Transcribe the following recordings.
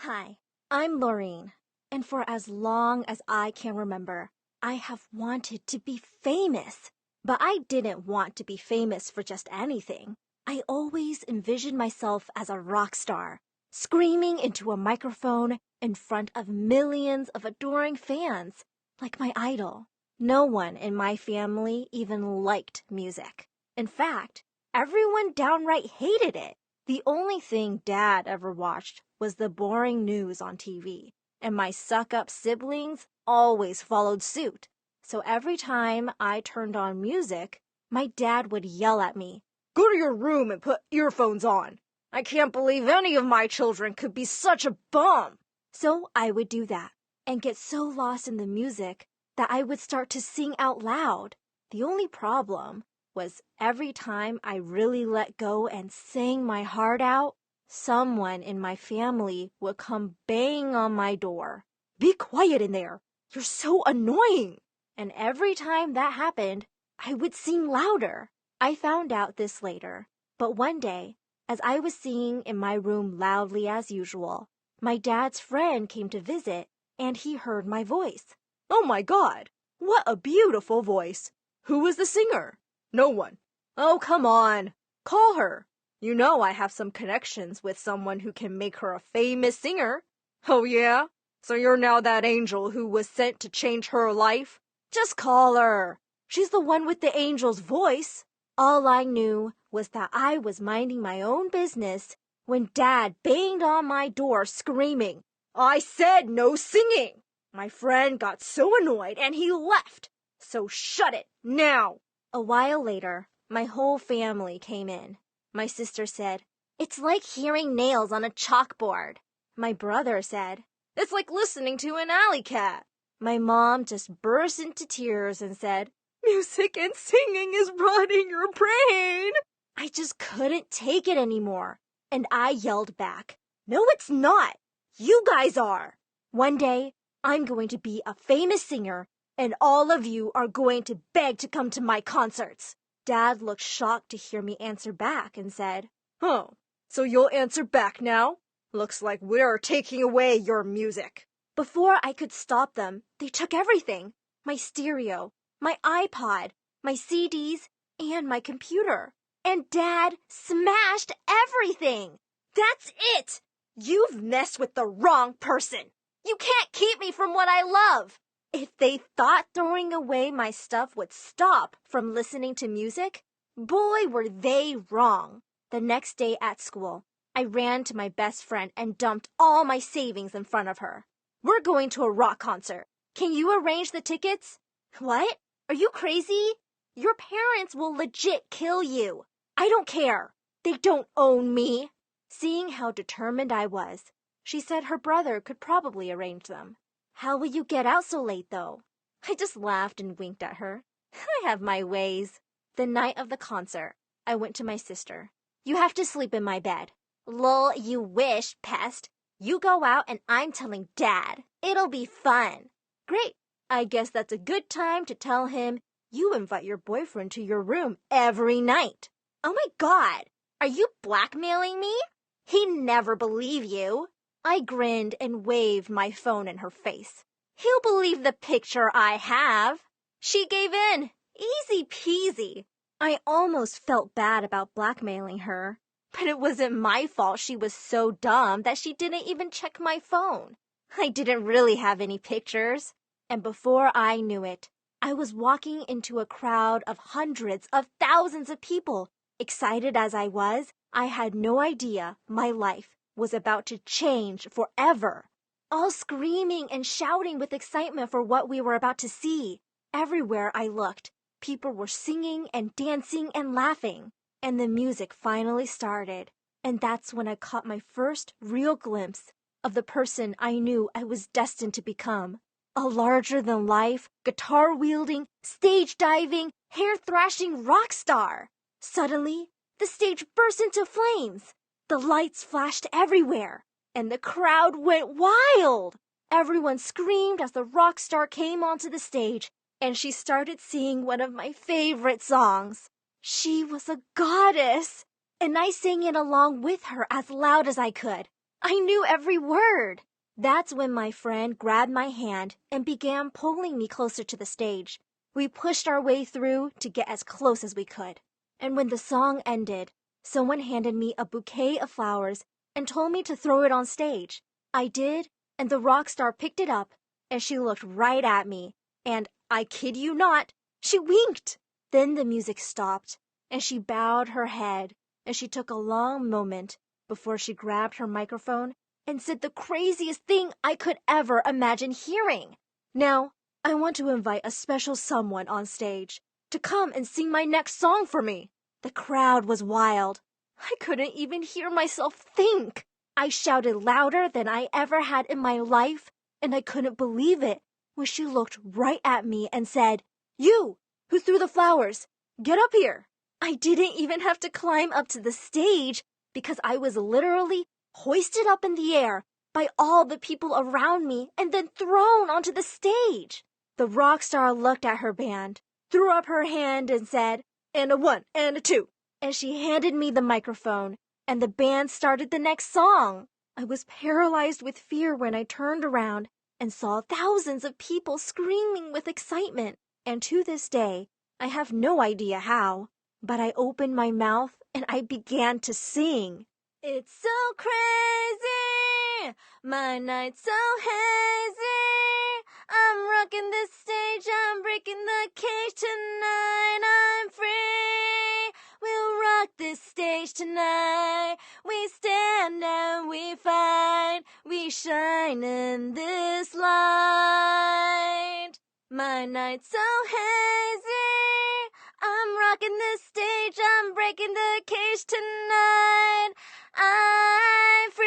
Hi, I'm Laureen, and for as long as I can remember, I have wanted to be famous. But I didn't want to be famous for just anything. I always envisioned myself as a rock star, screaming into a microphone in front of millions of adoring fans, like my idol. No one in my family even liked music. In fact, everyone downright hated it. The only thing Dad ever watched was the boring news on TV, and my suck-up siblings always followed suit. So every time I turned on music, my dad would yell at me, "Go to your room and put earphones on. I can't believe any of my children could be such a bum." So I would do that and get so lost in the music that I would start to sing out loud. The only problem was every time I really let go and sang my heart out, someone in my family would come banging on my door. "Be quiet in there. You're so annoying." And every time that happened, I would sing louder. I found out this later, but one day, as I was singing in my room loudly as usual, my dad's friend came to visit, and he heard my voice. "Oh my God, what a beautiful voice. Who is the singer?" "No one." "Oh, come on. Call her. You know I have some connections with someone who can make her a famous singer." "Oh yeah? So you're now that angel who was sent to change her life?" "Just call her. She's the one with the angel's voice." All I knew was that I was minding my own business when Dad banged on my door screaming, "I said no singing!" My friend got so annoyed and he left. So shut it now. A while later, my whole family came in. My sister said, "It's like hearing nails on a chalkboard." My brother said, "It's like listening to an alley cat." My mom just burst into tears and said, "Music and singing is rotting your brain." I just couldn't take it anymore, and I yelled back, "No, it's not. You guys are. One day, I'm going to be a famous singer, and all of you are going to beg to come to my concerts." Dad looked shocked to hear me answer back and said, "Oh, so you'll answer back now? Looks like we're taking away your music." Before I could stop them, they took everything. My stereo, my iPod, my CDs, and my computer. And Dad smashed everything. "That's it! You've messed with the wrong person. You can't keep me from what I love." If they thought throwing away my stuff would stop from listening to music, boy, were they wrong. The next day at school, I ran to my best friend and dumped all my savings in front of her. "We're going to a rock concert. Can you arrange the tickets?" "What? Are you crazy? Your parents will legit kill you." "I don't care. They don't own me." Seeing how determined I was, she said her brother could probably arrange them. "How will you get out so late, though?" I just laughed and winked at her. I have my ways. The night of the concert, I went to my sister. "You have to sleep in my bed." "Lol, you wish, pest. You go out and I'm telling Dad. It'll be fun." "Great. I guess that's a good time to tell him you invite your boyfriend to your room every night." "Oh my God, are you blackmailing me? He'd never believe you." I grinned and waved my phone in her face. "He'll believe the picture I have." She gave in. Easy peasy. I almost felt bad about blackmailing her, but it wasn't my fault she was so dumb that she didn't even check my phone. I didn't really have any pictures. And before I knew it, I was walking into a crowd of hundreds of thousands of people. Excited as I was, I had no idea my life was about to change forever. All screaming and shouting with excitement for what we were about to see. Everywhere I looked, people were singing and dancing and laughing. And the music finally started. And that's when I caught my first real glimpse of the person I knew I was destined to become. A larger-than-life, guitar-wielding, stage-diving, hair-thrashing rock star. Suddenly, the stage burst into flames. The lights flashed everywhere, and the crowd went wild. Everyone screamed as the rock star came onto the stage, and she started singing one of my favorite songs. She was a goddess, and I sang it along with her as loud as I could. I knew every word. That's when my friend grabbed my hand and began pulling me closer to the stage. We pushed our way through to get as close as we could. And when the song ended, someone handed me a bouquet of flowers and told me to throw it on stage. I did, and the rock star picked it up, and she looked right at me, and, I kid you not, she winked. Then the music stopped, and she bowed her head, and she took a long moment before she grabbed her microphone and said the craziest thing I could ever imagine hearing. Now, I want to invite a special someone on stage to come and sing my next song for me. The crowd was wild. I couldn't even hear myself think. I shouted louder than I ever had in my life, and I couldn't believe it when she looked right at me and said, "You, who threw the flowers, get up here." I didn't even have to climb up to the stage because I was literally hoisted up in the air by all the people around me and then thrown onto the stage. The rock star looked at her band, threw up her hand and said, "And a 1 and a 2." And she handed me the microphone, and the band started the next song. I was paralyzed with fear when I turned around and saw thousands of people screaming with excitement. And to this day, I have no idea how, but I opened my mouth and I began to sing. It's so crazy, my night's so hazy. I'm rocking this stage, I'm breaking the cage tonight. I'm free, we'll rock this stage tonight. We stand and we fight, we shine in this light. My night's so hazy, I'm rocking this stage, I'm breaking the cage tonight. I'm free.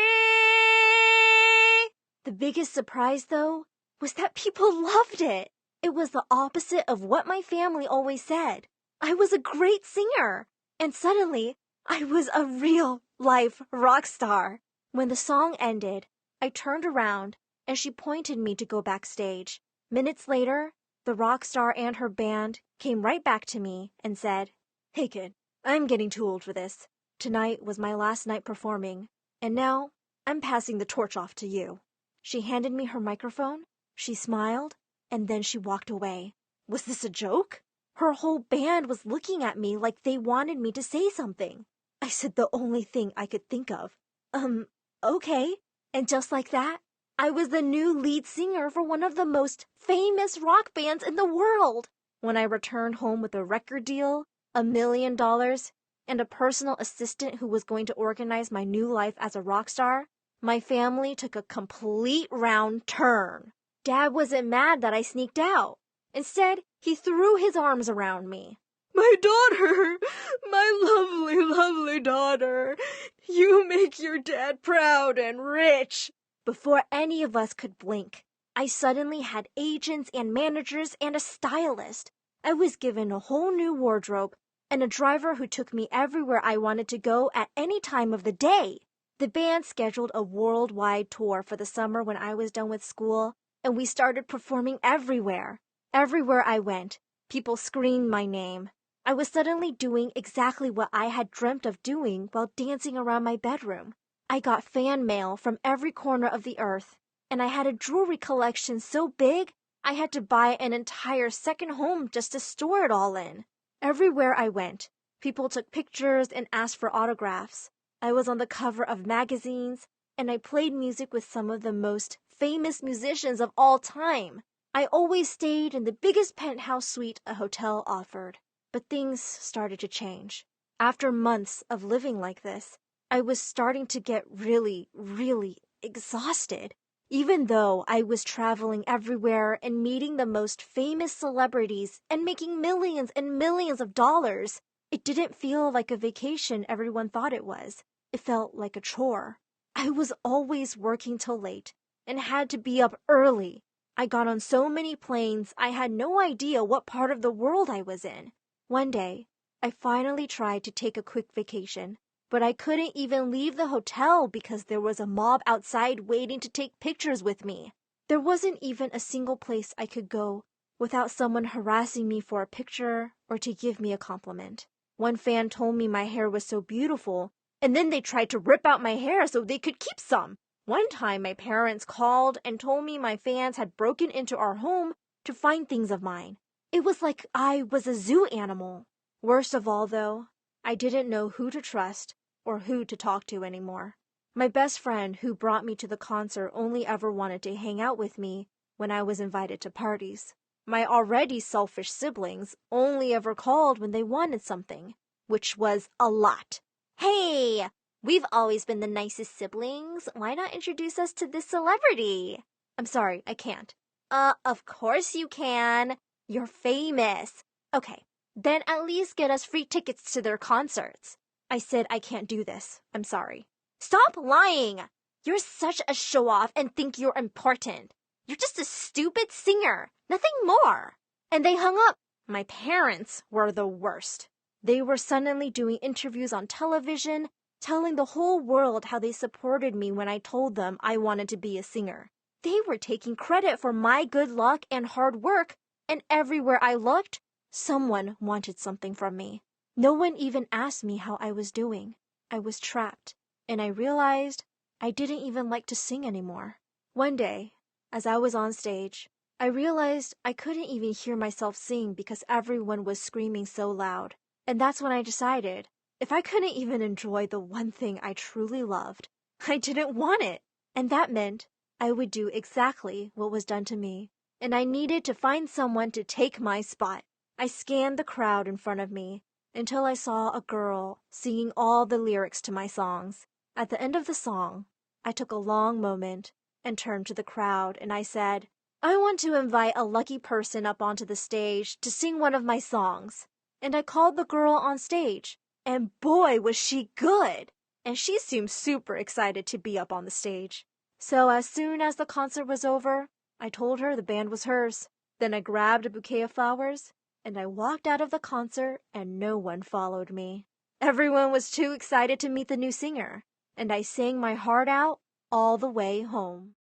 The biggest surprise, though, was that people loved it. It was the opposite of what my family always said. I was a great singer, and suddenly I was a real-life rock star. When the song ended, I turned around and she pointed me to go backstage. Minutes later, the rock star and her band came right back to me and said, "Hey kid, I'm getting too old for this. Tonight was my last night performing, and now I'm passing the torch off to you." She handed me her microphone, she smiled, and then she walked away. Was this a joke? Her whole band was looking at me like they wanted me to say something. I said the only thing I could think of. Okay. And just like that, I was the new lead singer for one of the most famous rock bands in the world. When I returned home with a record deal, $1 million, and a personal assistant who was going to organize my new life as a rock star, my family took a complete round turn. Dad wasn't mad that I sneaked out. Instead, he threw his arms around me. "My daughter, my lovely, lovely daughter, you make your dad proud and rich." Before any of us could blink, I suddenly had agents and managers and a stylist. I was given a whole new wardrobe and a driver who took me everywhere I wanted to go at any time of the day. The band scheduled a worldwide tour for the summer when I was done with school, and we started performing everywhere. Everywhere I went, people screamed my name. I was suddenly doing exactly what I had dreamt of doing while dancing around my bedroom. I got fan mail from every corner of the earth, and I had a jewelry collection so big I had to buy an entire second home just to store it all in. Everywhere I went, people took pictures and asked for autographs. I was on the cover of magazines, and I played music with some of the most famous musicians of all time. I always stayed in the biggest penthouse suite a hotel offered. But things started to change. After months of living like this, I was starting to get really, really exhausted. Even though I was traveling everywhere and meeting the most famous celebrities and making millions and millions of dollars, it didn't feel like a vacation everyone thought it was. It felt like a chore. I was always working till late and had to be up early. I got on so many planes, I had no idea what part of the world I was in. One day, I finally tried to take a quick vacation, but I couldn't even leave the hotel because there was a mob outside waiting to take pictures with me. There wasn't even a single place I could go without someone harassing me for a picture or to give me a compliment. One fan told me my hair was so beautiful, and then they tried to rip out my hair so they could keep some. One time, my parents called and told me my fans had broken into our home to find things of mine. It was like I was a zoo animal. Worst of all, though, I didn't know who to trust or who to talk to anymore. My best friend who brought me to the concert only ever wanted to hang out with me when I was invited to parties. My already selfish siblings only ever called when they wanted something, which was a lot. Hey, we've always been the nicest siblings. Why not introduce us to this celebrity? I'm sorry, I can't. Of course you can. You're famous. Okay, then at least get us free tickets to their concerts. I said I can't do this. I'm sorry. Stop lying! You're such a show-off and think you're important. You're just a stupid singer, nothing more. And they hung up. My parents were the worst. They were suddenly doing interviews on television, telling the whole world how they supported me when I told them I wanted to be a singer. They were taking credit for my good luck and hard work, and everywhere I looked, someone wanted something from me. No one even asked me how I was doing. I was trapped, and I realized I didn't even like to sing anymore. One day, as I was on stage, I realized I couldn't even hear myself sing because everyone was screaming so loud. And that's when I decided, if I couldn't even enjoy the one thing I truly loved, I didn't want it. And that meant I would do exactly what was done to me. And I needed to find someone to take my spot. I scanned the crowd in front of me until I saw a girl singing all the lyrics to my songs. At the end of the song, I took a long moment and turned to the crowd and I said, I want to invite a lucky person up onto the stage to sing one of my songs. And I called the girl on stage, and boy was she good! And she seemed super excited to be up on the stage. So as soon as the concert was over, I told her the band was hers. Then I grabbed a bouquet of flowers, and I walked out of the concert and no one followed me. Everyone was too excited to meet the new singer, and I sang my heart out all the way home.